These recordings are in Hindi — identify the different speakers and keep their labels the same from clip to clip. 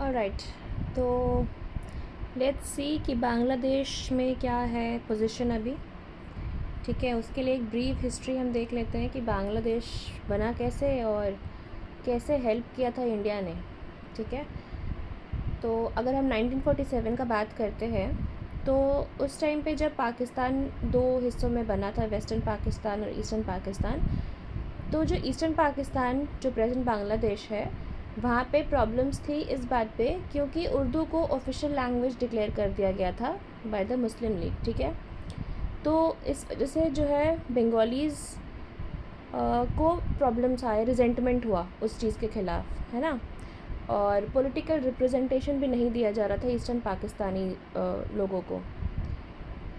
Speaker 1: ऑलराइट, तो लेट्स सी कि बांग्लादेश में क्या है पोजीशन अभी। ठीक है, उसके लिए एक ब्रीफ हिस्ट्री हम देख लेते हैं कि बांग्लादेश बना कैसे और कैसे हेल्प किया था इंडिया ने। ठीक है, तो अगर हम 1947 का बात करते हैं तो उस टाइम पे जब पाकिस्तान दो हिस्सों में बना था, वेस्टर्न पाकिस्तान और ईस्टर्न पाकिस्तान, तो जो ईस्टर्न पाकिस्तान जो प्रेजेंट बांग्लादेश है वहाँ पे प्रॉब्लम्स थी इस बात पे क्योंकि उर्दू को ऑफिशियल लैंग्वेज डिक्लेयर कर दिया गया था बाय द मुस्लिम लीग। ठीक है, तो इस वजह से जो है बंगालीज़ को प्रॉब्लम्स आए, रिजेंटमेंट हुआ उस चीज़ के ख़िलाफ़, है ना। और पॉलिटिकल रिप्रेजेंटेशन भी नहीं दिया जा रहा था ईस्टर्न पाकिस्तानी लोगों को।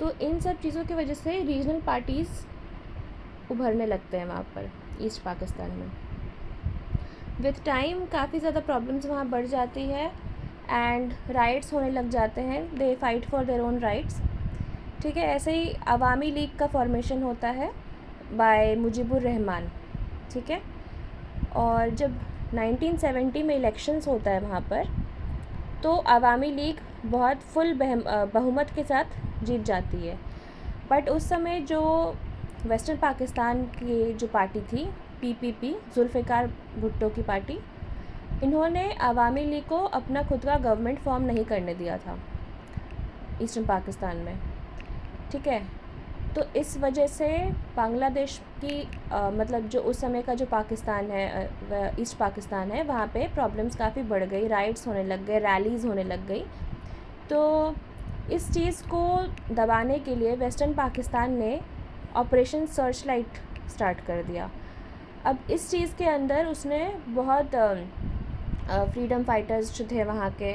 Speaker 1: तो इन सब चीज़ों की वजह से रीजनल पार्टीज़ उभरने लगते हैं वहाँ पर ईस्ट पाकिस्तान में। विथ टाइम काफ़ी ज़्यादा प्रॉब्लम्स वहाँ बढ़ जाती है एंड राइट्स होने लग जाते हैं, they fight for their own rights. ठीक है, ऐसे ही अवामी लीग का फॉर्मेशन होता है बाय मुजीबुर रहमान। ठीक है, और जब 1970 में इलेक्शंस होता है वहाँ पर, तो अवामी लीग बहुत फुल बहुमत के साथ जीत जाती है। बट उस समय जो वेस्टर्न पाकिस्तान की जो पार्टी थी पीपीपी, जुल्फ़िकार भुट्टो की पार्टी, इन्होंने अवामी लीग को अपना खुद का गवर्नमेंट फॉर्म नहीं करने दिया था ईस्टर्न पाकिस्तान में। ठीक है, तो इस वजह से बांग्लादेश की मतलब जो उस समय का जो पाकिस्तान है, ईस्ट पाकिस्तान है, वहाँ पे प्रॉब्लम्स काफ़ी बढ़ गई, राइट्स होने लग गए, रैलीज़ होने लग गई। तो इस चीज़ को दबाने के लिए वेस्टर्न पाकिस्तान ने ऑपरेशन सर्च लाइट स्टार्ट कर दिया। अब इस चीज़ के अंदर उसने बहुत फ्रीडम फाइटर्स जो थे वहाँ के,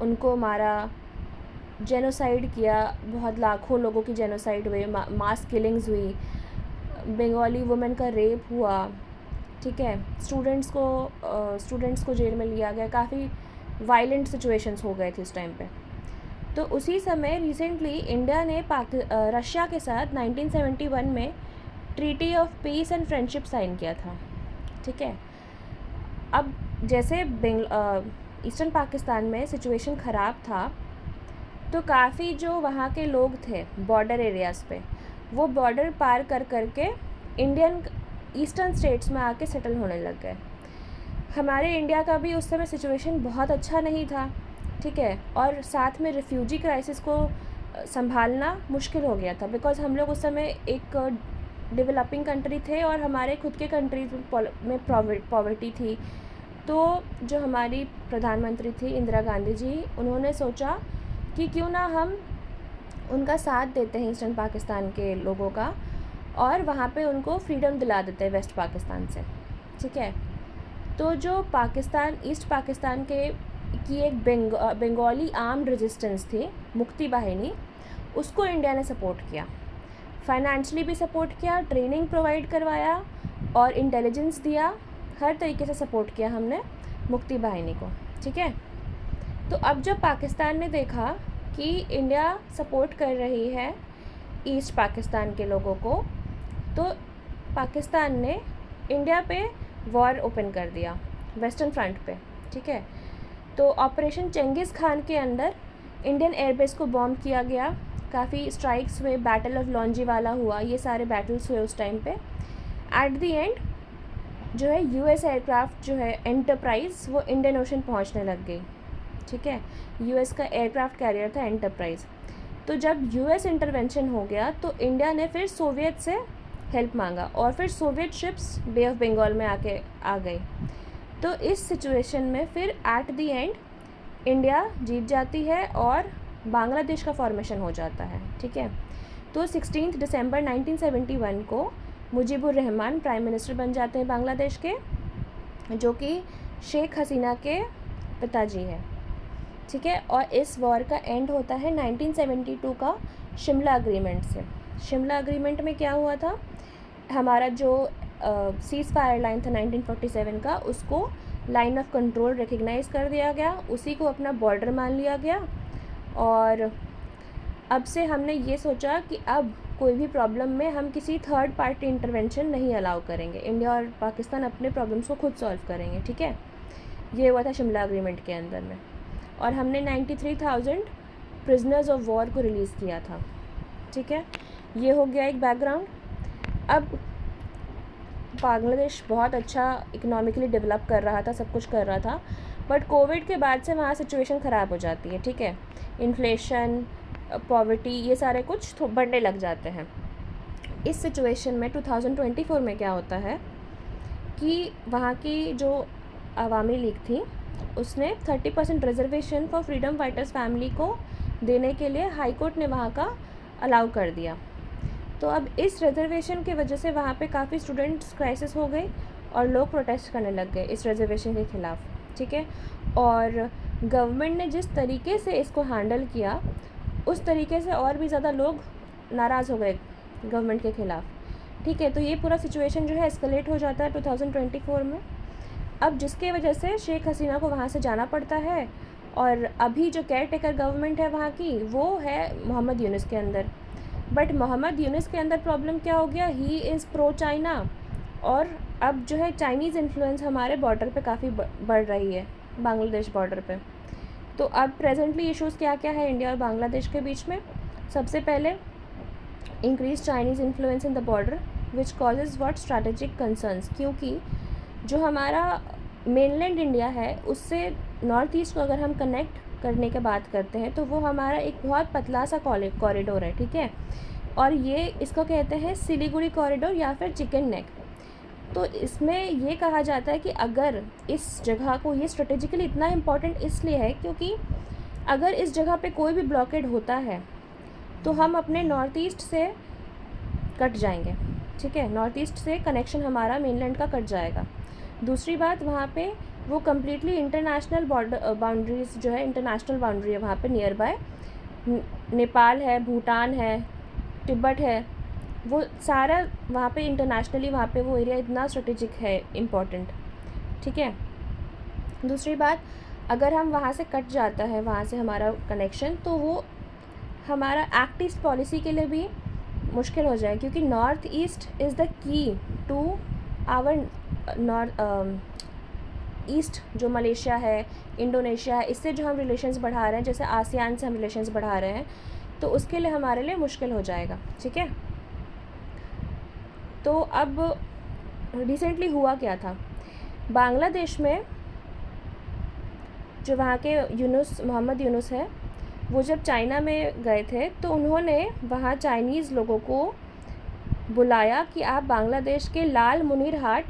Speaker 1: उनको मारा, जेनोसाइड किया, बहुत लाखों लोगों की जेनोसाइड हुई, मास किलिंग्स हुई, बंगाली वुमेन का रेप हुआ। ठीक है, स्टूडेंट्स को जेल में लिया गया, काफ़ी वायलेंट सिचुएशंस हो गए थे इस टाइम पे। तो उसी समय रिसेंटली इंडिया ने रशिया के साथ 1971 में treaty of peace and friendship sign किया था। ठीक है, अब जैसे ईस्टर्न पाकिस्तान में सिचुएशन ख़राब था, तो काफ़ी जो वहाँ के लोग थे बॉर्डर एरियाज़ पे, वो बॉर्डर पार कर के इंडियन ईस्टर्न स्टेट्स में आके सेटल होने लग गए। हमारे इंडिया का भी उस समय सिचुएशन बहुत अच्छा नहीं था। ठीक है, और साथ में रिफ्यूजी क्राइसिस को संभालना मुश्किल हो गया था, बिकॉज़ हम लोग उस समय एक डेवलपिंग कंट्री थे और हमारे खुद के कंट्री में पॉवर्टी थी। तो जो हमारी प्रधानमंत्री थी इंदिरा गांधी जी, उन्होंने सोचा कि क्यों ना हम उनका साथ देते हैं ईस्टर्न पाकिस्तान के लोगों का, और वहाँ पे उनको फ्रीडम दिला देते हैं वेस्ट पाकिस्तान से। ठीक है, तो जो पाकिस्तान ईस्ट पाकिस्तान की एक बंगाली आर्म्ड रेजिस्टेंस थी, मुक्ति बाहिनी, उसको इंडिया ने सपोर्ट किया, फाइनेंशियली भी सपोर्ट किया, ट्रेनिंग प्रोवाइड करवाया और इंटेलिजेंस दिया, हर तरीके से सपोर्ट किया हमने मुक्ति बाहिनी को। ठीक है, तो अब जब पाकिस्तान ने देखा कि इंडिया सपोर्ट कर रही है ईस्ट पाकिस्तान के लोगों को, तो पाकिस्तान ने इंडिया पे वॉर ओपन कर दिया वेस्टर्न फ्रंट पे। ठीक है, तो ऑपरेशन चंगेज़ खान के अंदर इंडियन एयरबेस को बॉम्ब किया गया, काफ़ी स्ट्राइक्स हुए, बैटल ऑफ लॉन्जीवाला हुआ, ये सारे बैटल्स हुए उस टाइम पे। एट द एंड जो है यूएस एयरक्राफ्ट जो है एंटरप्राइज़, वो इंडियन ओशन पहुंचने लग गई। ठीक है, यूएस का एयरक्राफ्ट कैरियर था एंटरप्राइज़। तो जब यूएस इंटरवेंशन हो गया तो इंडिया ने फिर सोवियत से हेल्प मांगा और फिर Soviet ships Bay of Bengal में आके आ गई। तो इस सिचुएशन में फिर एट द एंड इंडिया जीत जाती है और बांग्लादेश का फॉर्मेशन हो जाता है। ठीक है, तो 16 दिसंबर 1971 को मुजीबुर रहमान प्राइम मिनिस्टर बन जाते हैं बांग्लादेश के, जो कि शेख हसीना के पिताजी है। ठीक है, और इस वॉर का एंड होता है 1972 का शिमला अग्रीमेंट से। शिमला अग्रीमेंट में क्या हुआ था, हमारा जो सीज़ फायर लाइन था 1947 का, उसको लाइन ऑफ कंट्रोल रिकग्नाइज़ कर दिया गया, उसी को अपना बॉर्डर मान लिया गया। और अब से हमने ये सोचा कि अब कोई भी प्रॉब्लम में हम किसी थर्ड पार्टी इंटरवेंशन नहीं अलाउ करेंगे, इंडिया और पाकिस्तान अपने प्रॉब्लम्स को खुद सॉल्व करेंगे। ठीक है, ये हुआ था शिमला अग्रीमेंट के अंदर में। और हमने 93,000 प्रिजनर्स ऑफ वॉर को रिलीज़ किया था। ठीक है, ये हो गया एक बैकग्राउंड। अब बांग्लादेश बहुत अच्छा इकोनॉमिकली डेवलप कर रहा था, सब कुछ कर रहा था, बट कोविड के बाद से वहाँ सिचुएशन ख़राब हो जाती है। ठीक है, इन्फ्लेशन, पॉवर्टी, ये सारे कुछ बढ़ने लग जाते हैं। इस सिचुएशन में 2024 में क्या होता है कि वहाँ की जो अवामी लीग थी उसने 30% reservation for freedom fighters family को देने के लिए हाई कोर्ट ने वहाँ का अलाउ कर दिया। तो अब इस रिजर्वेशन की वजह से वहाँ पे काफ़ी स्टूडेंट्स क्राइसिस हो गई और लोग प्रोटेस्ट करने लग गए इस रिजर्वेशन के ख़िलाफ़। ठीक है, और गवर्नमेंट ने जिस तरीके से इसको हैंडल किया उस तरीके से और भी ज़्यादा लोग नाराज़ हो गए गवर्नमेंट के ख़िलाफ़। ठीक है, तो ये पूरा सिचुएशन जो है एस्केलेट हो जाता है 2024 में। अब जिसके वजह से शेख हसीना को वहाँ से जाना पड़ता है, और अभी जो केयर टेकर गवर्नमेंट है वहाँ की वो है मोहम्मद यूनुस के अंदर। बट मोहम्मद यूनुस के अंदर प्रॉब्लम क्या हो गया, ही इज़ प्रो चाइना, और अब जो है चाइनीज़ इन्फ्लुएंस हमारे बॉर्डर पे काफ़ी बढ़ रही है, बांग्लादेश बॉर्डर पे। तो अब प्रेजेंटली इश्यूज़ क्या क्या है इंडिया और बांग्लादेश के बीच में। सबसे पहले increase Chinese influence in the border which causes what strategic concerns, क्योंकि जो हमारा मेनलैंड इंडिया है उससे नॉर्थ ईस्ट को अगर हम कनेक्ट करने की बात करते हैं तो वो हमारा एक बहुत पतला सा कॉरिडोर है। ठीक है, और ये इसको कहते हैं सिलीगुड़ी कॉरिडोर या फिर चिकन नेक। तो इसमें ये कहा जाता है कि अगर इस जगह को, ये स्ट्रेटेजिकली इतना इम्पॉर्टेंट इसलिए है क्योंकि अगर इस जगह पे कोई भी ब्लॉकेड होता है तो हम अपने नॉर्थ ईस्ट से कट जाएंगे। ठीक है, नॉर्थ ईस्ट से कनेक्शन हमारा मेनलैंड का कट जाएगा। दूसरी बात, वहाँ पे वो कम्प्लीटली इंटरनेशनल बॉर्डर बाउंड्रीज़ जो है, इंटरनेशनल बाउंड्री है वहाँ पे नियर बाय। नेपाल है, भूटान है, तिब्बत है, वो सारा वहाँ पे इंटरनेशनली वहाँ पे वो एरिया इतना स्ट्रेटेजिक है, इम्पॉर्टेंट। ठीक है, दूसरी बात, अगर हम वहाँ से कट जाता है वहाँ से हमारा कनेक्शन, तो वो हमारा एक्ट ईस्ट पॉलिसी के लिए भी मुश्किल हो जाए, क्योंकि north east is the key to our north east, जो मलेशिया है, इंडोनेशिया है, इससे जो हम रिलेशंस बढ़ा रहे हैं, जैसे आसियान से हम रिलेशंस बढ़ा रहे हैं, तो उसके लिए हमारे लिए मुश्किल हो जाएगा। ठीक है, तो अब रिसेंटली हुआ क्या था, बांग्लादेश में जो वहाँ के मोहम्मद यूनुस है, वो जब चाइना में गए थे तो उन्होंने वहाँ चाइनीज़ लोगों को बुलाया कि आप बांग्लादेश के लाल मुनीर हाट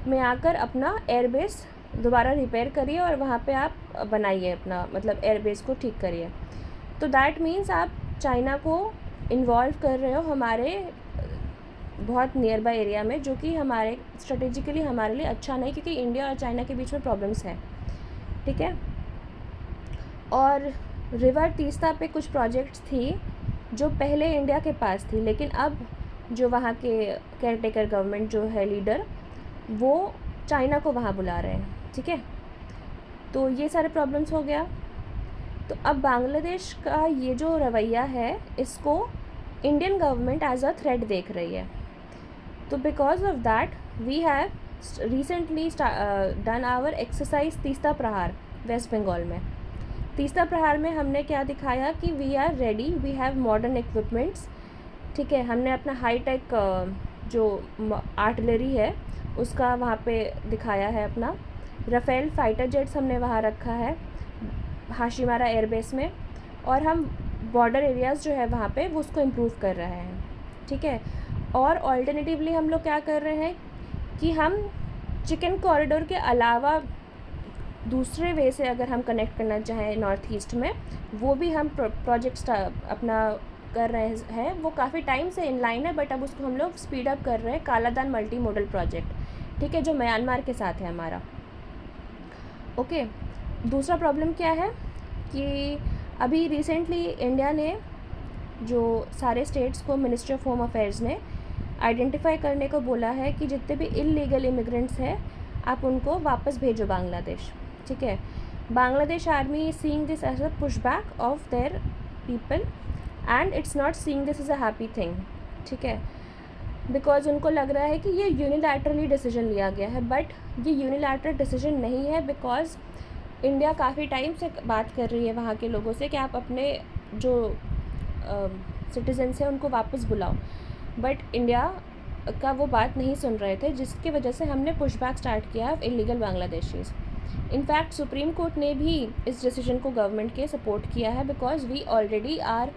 Speaker 1: में आकर अपना एयरबेस दोबारा रिपेयर करिए और वहाँ पे आप बनाइए अपना, मतलब एयरबेस को ठीक करिए। तो दैट मीन्स आप चाइना को इन्वॉल्व कर रहे हो हमारे बहुत नियर बाय एरिया में, जो कि हमारे स्ट्रेटेजिकली हमारे लिए अच्छा नहीं, क्योंकि इंडिया और चाइना के बीच में प्रॉब्लम्स है। ठीक है, और रिवर तीस्ता पे कुछ प्रोजेक्ट्स थी जो पहले इंडिया के पास थी, लेकिन अब जो वहाँ के केयर टेकर गवर्नमेंट जो है लीडर, वो चाइना को वहाँ बुला रहे हैं। ठीक है, तो ये सारे प्रॉब्लम्स हो गया। तो अब बांग्लादेश का ये जो रवैया है, इसको Indian government as a threat देख रही है। तो because of that we have recently done our exercise Teesta Prahar West Bengal में। तीस्ता प्रहार में हमने क्या दिखाया कि we are ready, we have modern equipments. ठीक है, हमने अपना हाई टेक जो आर्टिलरी है उसका वहाँ पे दिखाया है अपना। राफेल फाइटर जेट्स हमने वहाँ रखा है हाशिमारा एयरबेस में, और हम बॉर्डर एरियाज़ जो है वहाँ पे वो उसको इम्प्रूव कर रहे हैं। ठीक है, और ऑल्टरनेटिवली हम लोग क्या कर रहे हैं कि हम चिकन कॉरिडोर के अलावा दूसरे वे से अगर हम कनेक्ट करना चाहें नॉर्थ ईस्ट में, वो भी हम प्रोजेक्ट अपना कर रहे हैं। वो काफ़ी टाइम से इनलाइन है, बट अब उसको हम लोग स्पीड अप कर रहे हैं, कालादान मल्टी मॉडल प्रोजेक्ट। ठीक है, जो म्यांमार के साथ है हमारा। ओके, दूसरा प्रॉब्लम क्या है कि अभी रिसेंटली इंडिया ने जो सारे स्टेट्स को मिनिस्ट्री ऑफ होम अफेयर्स ने आइडेंटिफाई करने को बोला है कि जितने भी इलीगल इमिग्रेंट्स हैं आप उनको वापस भेजो बांग्लादेश। ठीक है, Bangladesh army is seeing this as a pushback of their people and it's not seeing this is a happy thing. ठीक है, बिकॉज उनको लग रहा है कि ये यूनिलैटरली डिसीजन लिया गया है, बट ये यूनिलैटरल डिसीजन नहीं है, बिकॉज इंडिया काफ़ी टाइम से बात कर रही है वहाँ के लोगों से कि आप अपने जो सिटीजन्स हैं उनको वापस बुलाओ, बट इंडिया का वो बात नहीं सुन रहे थे, जिसकी वजह से हमने पुशबैक स्टार्ट किया illegal Bangladeshis. In fact supreme court ने भी इस डिसीजन को गवर्नमेंट के सपोर्ट किया है, because we already are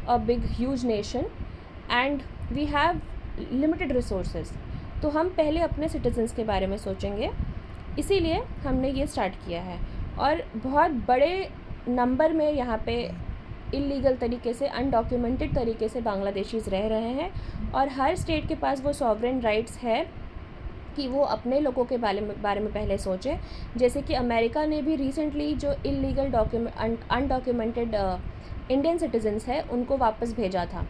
Speaker 1: a big huge nation and we have limited resources. तो हम पहले अपने सिटीजन्स के बारे में सोचेंगे, इसीलिए हमने ये स्टार्ट किया है। और बहुत बड़े नंबर में यहाँ पे इलीगल तरीके से, अनडॉक्यूमेंटेड तरीके से बांग्लादेशीज़ रह रहे हैं, और हर स्टेट के पास वो सॉवरेन राइट्स है कि वो अपने लोगों के बारे में पहले सोचें। जैसे कि अमेरिका ने भी रिसेंटली जो इलीगल अनडॉक्यूमेंटेड इंडियन सिटीजन्स है उनको वापस भेजा था।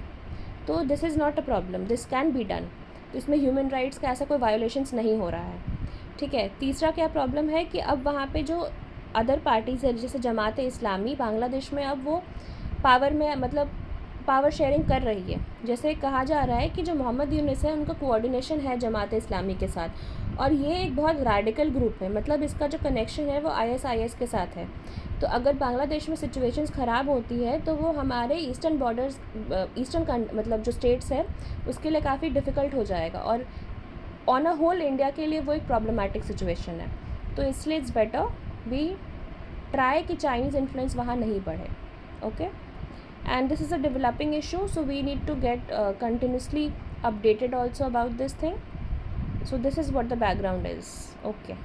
Speaker 1: तो this is not a problem, this can be done. तो इसमें ह्यूमन राइट्स का ऐसा कोई वायोलेशंस नहीं हो रहा है, ठीक है। तीसरा क्या प्रॉब्लम है कि अब वहाँ पे जो अदर पार्टीज़ है, जैसे जमात इस्लामी बांग्लादेश में, अब वो पावर में, मतलब पावर शेयरिंग कर रही है। जैसे कहा जा रहा है कि जो मोहम्मद यूनिस है उनका कोऑर्डिनेशन है जमात इस्लामी के साथ, और ये एक बहुत रैडिकल ग्रुप है, मतलब इसका जो कनेक्शन है वो ISIS के साथ है। तो अगर बांग्लादेश में सिचुएशंस ख़राब होती है तो वो हमारे ईस्टर्न बॉर्डर्स, मतलब जो स्टेट्स है उसके लिए काफ़ी डिफ़िकल्ट हो जाएगा, और ऑन अ होल इंडिया के लिए वो एक प्रॉब्लमेटिक सिचुएशन है। तो इसलिए इट्स बेटर वी ट्राई कि चाइनीज़ इन्फ्लुएंस वहाँ नहीं बढ़े, okay. And this is a developing issue, so we need to get continuously updated also about this thing. So this is what the background is, okay.